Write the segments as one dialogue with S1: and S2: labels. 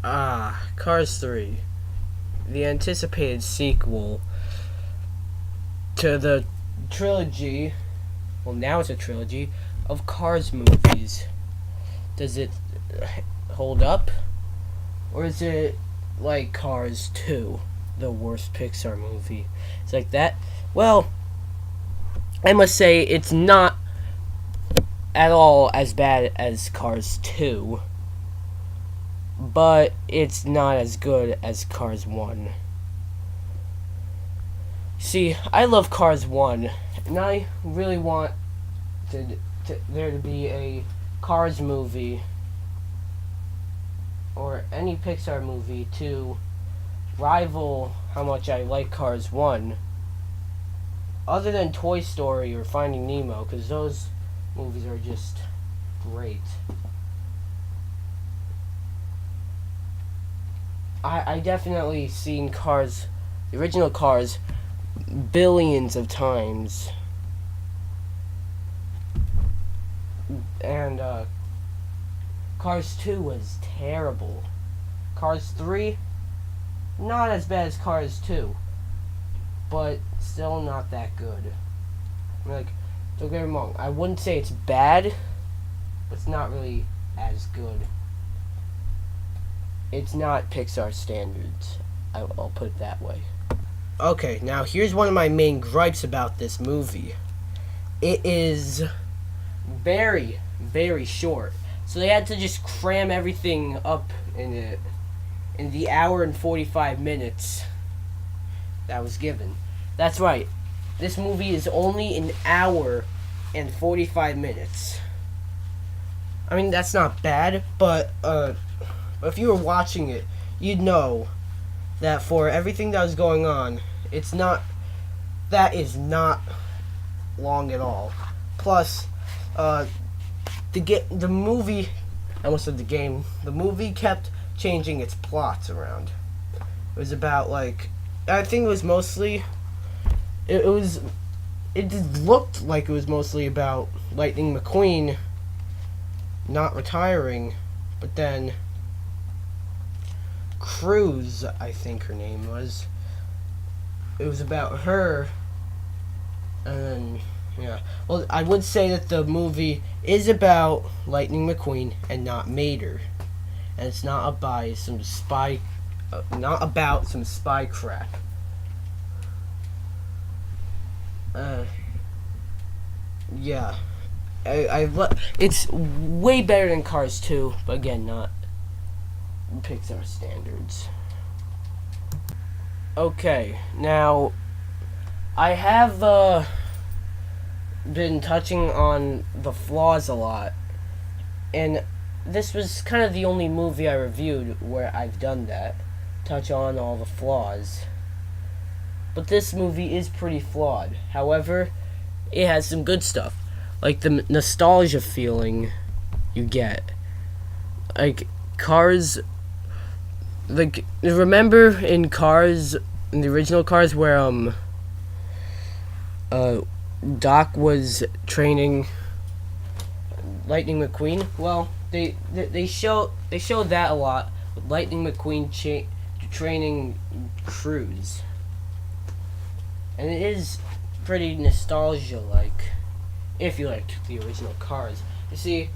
S1: Cars 3. The anticipated sequel to the trilogy, well, now it's a trilogy, of Cars movies. Does it hold up? Or is it like Cars 2, the worst Pixar movie? It's like that? Well, I must say it's not at all as bad as Cars 2, but it's not as good as Cars 1. See, I love Cars 1, and I really want there to be a Cars movie or any Pixar movie to rival how much I like Cars 1, other than Toy Story or Finding Nemo, because those movies are just great. I definitely seen Cars, the original Cars, billions of times. And Cars 2 was terrible. Cars 3, not as bad as Cars 2, but still not that good. Like, don't get me wrong, I wouldn't say it's bad, but it's not really as good. It's not Pixar standards. I'll put it that way. Okay, now here's one of my main gripes about this movie. It is very, very short. So they had to just cram everything up in the hour and 45 minutes that was given. That's right. This movie is only an hour and 45 minutes. I mean, that's not bad, but if you were watching it, you'd know that for everything that was going on, that is not long at all. Plus, the movie, I almost said the game, the movie kept changing its plots around. It was about, like, I think it was mostly, it looked like it was mostly about Lightning McQueen not retiring, but then Cruz, I think her name was, it was about her, and then, yeah. Well, I would say that the movie is about Lightning McQueen and not Mater, and it's not about some spy crap. Yeah, it's way better than Cars 2, but again, not Pixar standards. Okay, now I have been touching on the flaws a lot, and this was kind of the only movie I reviewed where I've done that, touch on all the flaws. But this movie is pretty flawed. However, it has some good stuff, like the nostalgia feeling you get. Like Cars, like, remember in Cars, in the original Cars, where Doc was training Lightning McQueen? Well, they show that a lot with Lightning McQueen training Cruz, and it is pretty nostalgia-like if you liked the original Cars. You see,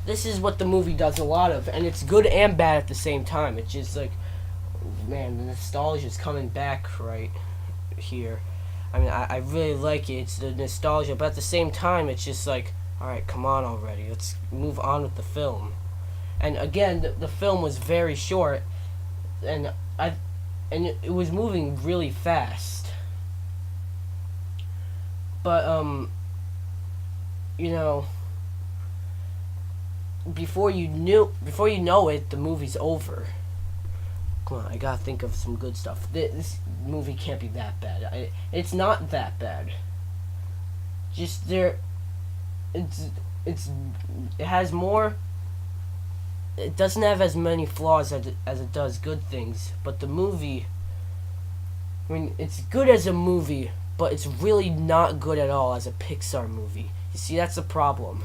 S1: this is what the movie does a lot of, and it's good and bad at the same time. It's just like, man, the nostalgia is coming back right here. I mean, I really like it. It's the nostalgia, but at the same time, it's just like, alright, come on already. Let's move on with the film. And again, the film was very short, and it was moving really fast. But, you know, before you know it, the movie's over. Come on, I gotta think of some good stuff. This movie can't be that bad. It's not that bad. Just it has more. It doesn't have as many flaws as it does good things. But the movie, I mean, it's good as a movie, but it's really not good at all as a Pixar movie. You see, that's the problem.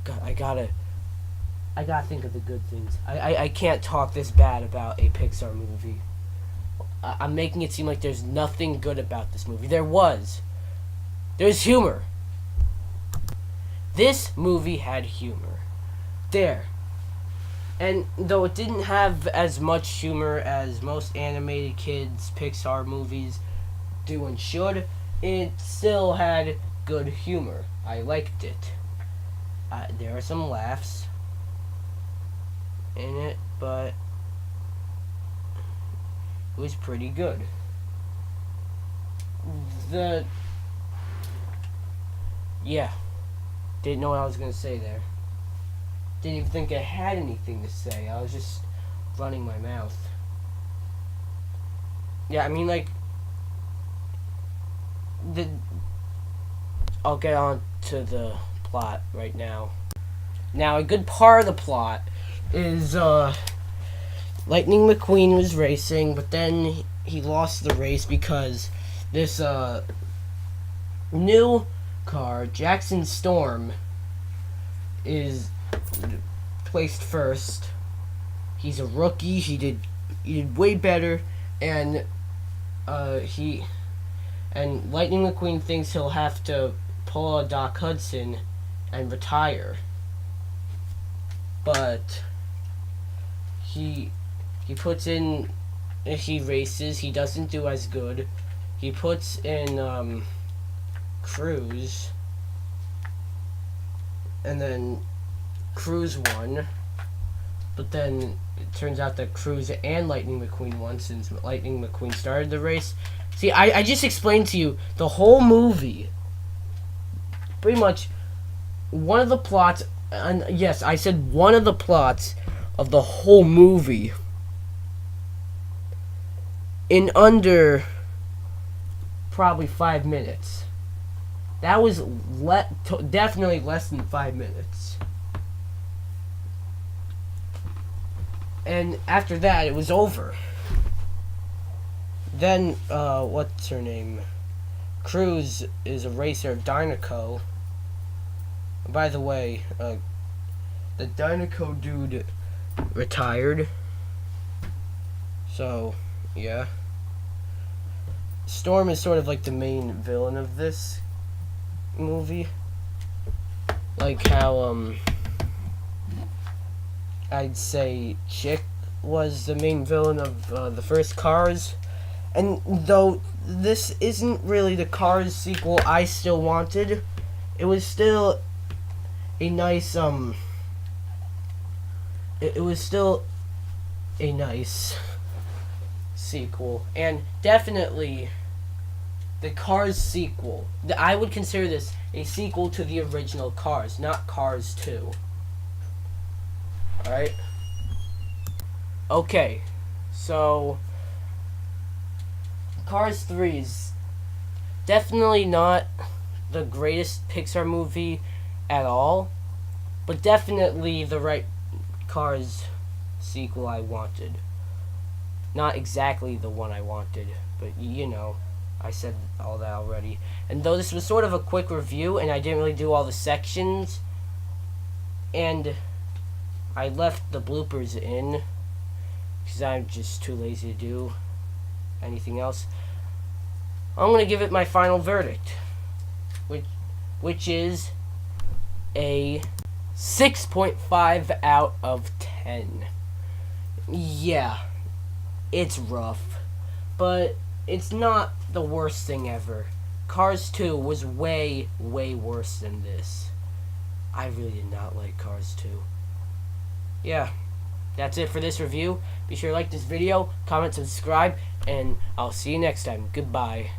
S1: God, I I gotta think of the good things. I can't talk this bad about a Pixar movie. I'm making it seem like there's nothing good about this movie. There's humor. This movie had humor. There. And though it didn't have as much humor as most animated kids Pixar movies do and should, it still had good humor. I liked it. There are some laughs in it, but it was pretty good. Yeah. Didn't know what I was going to say there. Didn't even think I had anything to say. I was just running my mouth. Yeah, I mean, like, I'll get on to the plot right now. Now, a good part of the plot is, Lightning McQueen was racing, but then he lost the race because this, new car, Jackson Storm, is placed first. He's a rookie. He did way better, and Lightning McQueen thinks he'll have to pull a Doc Hudson and retire, but he races. He doesn't do as good. He puts in Cruz, and then Cruz won, but then it turns out that Cruz and Lightning McQueen won since Lightning McQueen started the race. See, I just explained to you the whole movie. Pretty much one of the plots, and yes, I said one of the plots of the whole movie in under probably 5 minutes. That was definitely less than 5 minutes. And after that, it was over. Then, what's her name? Cruz is a racer of Dynaco. By the way, the Dynaco dude retired. So, yeah. Storm is sort of like the main villain of this movie. Like how, I'd say Chick was the main villain of the first Cars. And though this isn't really the Cars sequel I still wanted, it was still a nice, it was still a nice sequel. And definitely the Cars sequel. I would consider this a sequel to the original Cars, not Cars 2. Alright? Okay. So Cars 3 is definitely not the greatest Pixar movie at all, but definitely the right Cars sequel I wanted. Not exactly the one I wanted, but you know, I said all that already. And though this was sort of a quick review and I didn't really do all the sections, and I left the bloopers in because I'm just too lazy to do anything else, I'm going to give it my final verdict, which is a 6.5 out of 10. Yeah, it's rough, but it's not the worst thing ever. Cars 2 was way, way worse than this. I really did not like Cars 2. Yeah, that's it for this review. Be sure to like this video, comment, subscribe, and I'll see you next time. Goodbye.